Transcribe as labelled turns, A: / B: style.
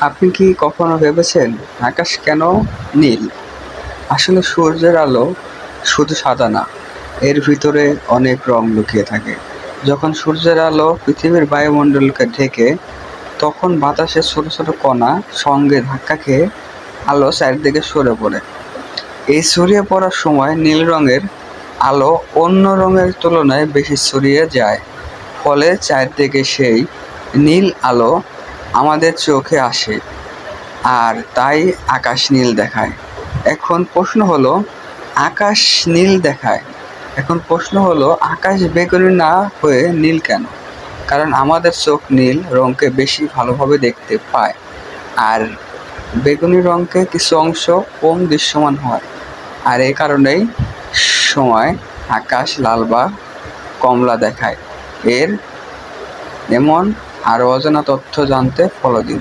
A: আপনি কি কখনো ভেবেছেন আকাশ কেন নীল? আসলে সূর্যের আলো শুধু সাদা না, এর ভিতরে অনেক রং লুকিয়ে থাকে। যখন সূর্যের আলো পৃথিবীর বায়ুমণ্ডলকে ঢেকে, তখন বাতাসে ছোট ছোট কণা সঙ্গে ধাক্কা খেয়ে আলো চারদিকে সরে পড়ে। এই ছড়িয়ে পড়ার সময় নীল রঙের আলো অন্য রঙের তুলনায় বেশি ছড়িয়ে যায়, ফলে চারদিকে সেই নীল আলো আমাদের চোখে আসে, আর তাই আকাশ নীল দেখায়। এখন প্রশ্ন হলো আকাশ নীল দেখায় এখন প্রশ্ন হলো আকাশ বেগুনি না হয়ে নীল কেন? কারণ আমাদের চোখ নীল রঙকে বেশি ভালোভাবে দেখতে পায়, আর বেগুনি রঙকে কিছু অংশ কম দৃশ্যমান হয়। আর এই কারণেই সময় আকাশ লাল বা কমলা দেখায়। এর এমন আরও অজানা তথ্য জানতে ফলো দিন।